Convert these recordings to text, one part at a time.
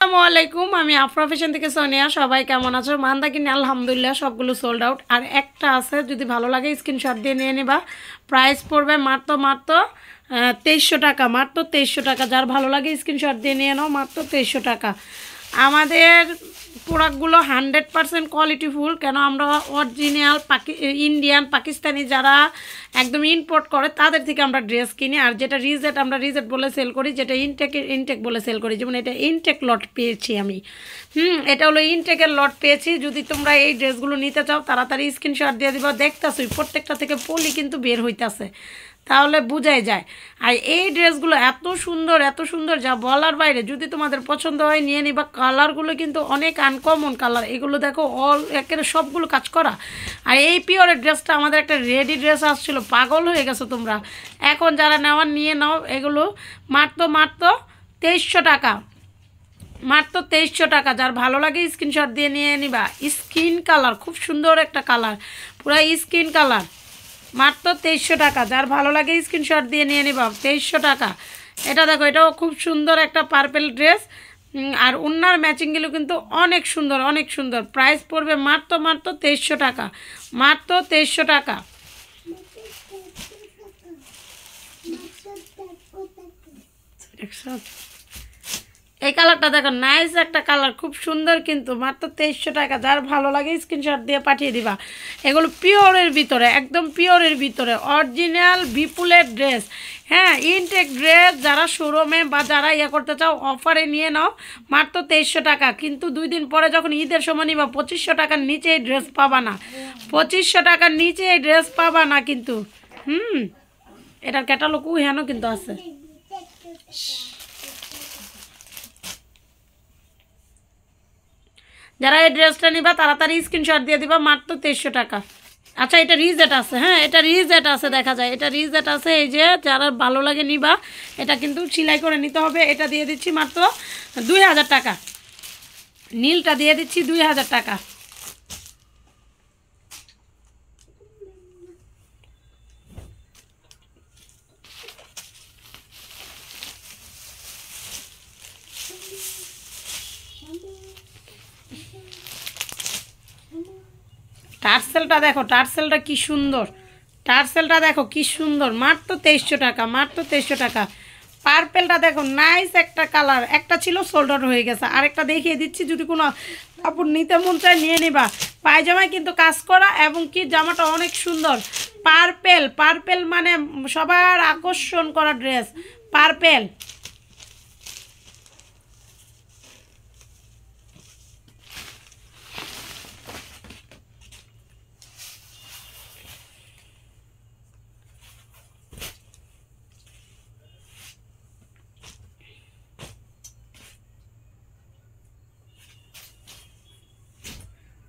আসসালামু আলাইকুম। আমি আফরা ফ্যাশন থেকে সোনিয়া। সবাই কেমন আছো? মান্দা কিনে আলহামদুলিল্লাহ সবগুলো সোল্ড আউট। আর একটা আছে, যদি ভালো লাগে স্ক্রিনশট দিয়ে নিয়ে নিবা। প্রাইস পড়বে মাত্র 2300 টাকা, মাত্র 2300 টাকা। যার ভালো লাগে স্ক্রিনশট দিয়ে নিয়ে নাও, মাত্র 2300 টাকা। আমাদের প্রোডাক্টগুলো 100% কোয়ালিটিফুল। কেন আমরা অরিজিনাল ইন্ডিয়ান পাকিস্তানি যারা একদম ইম্পোর্ট করে তাদের থেকে আমরা ড্রেস কিনি। আর যেটা রিজেট আমরা রিজেট বলে সেল করি, যেটা ইনটেক বলে সেল করি। যেমন এটা ইনটেক লট পেয়েছি আমি, এটা হলো ইনটেকের লট পেয়েছি। যদি তোমরা এই ড্রেসগুলো নিতে চাও তাড়াতাড়ি স্ক্রিনশট দিয়ে দিবা। দেখতেছই প্রত্যেকটা থেকে পলি কিন্তু বের হইতেছে, তাহলে বোঝাই যায়। আর এই ড্রেসগুলো এত সুন্দর যা বলার বাইরে। যদি তোমাদের পছন্দ হয় নিয়ে নিবা। কালারগুলো কিন্তু অনেক আনকমন কালার। এগুলো দেখো একেবারে সবগুলো কাজ করা। আর এই পিওরের ড্রেসটা আমাদের একটা রেডি ড্রেস আসছিলো, পাগল হয়ে গেছো তোমরা। এখন যারা নেওয়ার নিয়ে নাও। এগুলো মাত্র 2300 টাকা, মাত্র 2300 টাকা। যার ভালো লাগে স্ক্রিনশট দিয়ে নিয়ে নিবা। স্কিন কালার, খুব সুন্দর একটা কালার, পুরো স্কিন কালার। মাত্র 2300 টাকা। যার ভালো লাগে স্ক্রিনশট দিয়ে নিয়ে নিবা। 2300 টাকা। এটা দেখো, এটাও খুব সুন্দর একটা পার্পেল ড্রেস। আর ওনার ম্যাচিংগুলো কিন্তু অনেক সুন্দর। প্রাইস পড়বে মাত্র 2300 টাকা, মাত্র 2300 টাকা। এই কালারটা দেখো, নাইস একটা কালার, খুব সুন্দর কিন্তু। মাত্র 2300 টাকা। যার ভালো লাগে স্ক্রিনশট দিয়ে পাঠিয়ে দিবা। এগুলো পিওরের ভিতরে, একদম পিওরের ভিতরে অরিজিনাল বিপুলের ড্রেস। হ্যাঁ, ইনটেক ড্রেস যারা শোরুমে বা যারা করতে চাও অফারে নিয়ে নাও। মাত্র 2300 টাকা। কিন্তু 2 দিন পরে যখন ঈদের সময় নিবা 2500 টাকার নিচে এই ড্রেস পাবা না। 2500 টাকার নিচে এই ড্রেস পাবা না কিন্তু। এটার ক্যাটালগও হেন কিন্তু আছে। যারা এই ড্রেসটা নিবা তাড়াতাড়ি স্ক্রিনশট দিয়ে দিবা। মাত্র 2300 টাকা। আচ্ছা, এটা রিজেট আছে। হ্যাঁ, এটা রিজেট আছে, দেখা যায় এটা রিজেট আছে। এই যে যারা ভালো লাগে নিবা। এটা কিন্তু সেলাই করে নিতে হবে। এটা দিয়ে দিচ্ছি মাত্র 2000 টাকা। নীলটা দিয়ে দিচ্ছি 2000 টাকা। টার্সেলটা দেখো, টার্সেলটা কি সুন্দর। টার্সেলটা দেখো কি সুন্দর। মাত্র 2300 টাকা, মাত্র 2300 টাকা। পার্পেলটা দেখো, নাইস একটা কালার। একটা ছিল সোল্ড আউট হয়ে গেছে, আরেকটা দেখিয়ে দিচ্ছি। যদি কোনো কাপড় নিতে মন চায় নিয়ে নিবা। পায়জামায় কিন্তু কাজ করা এবং কি জামাটা অনেক সুন্দর। পার্পেল মানে সবার আকর্ষণ করা ড্রেস, পার্পেল।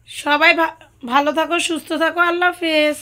সবাই ভালো থাকো, সুস্থ থাকো। আল্লাহ হাফেজ।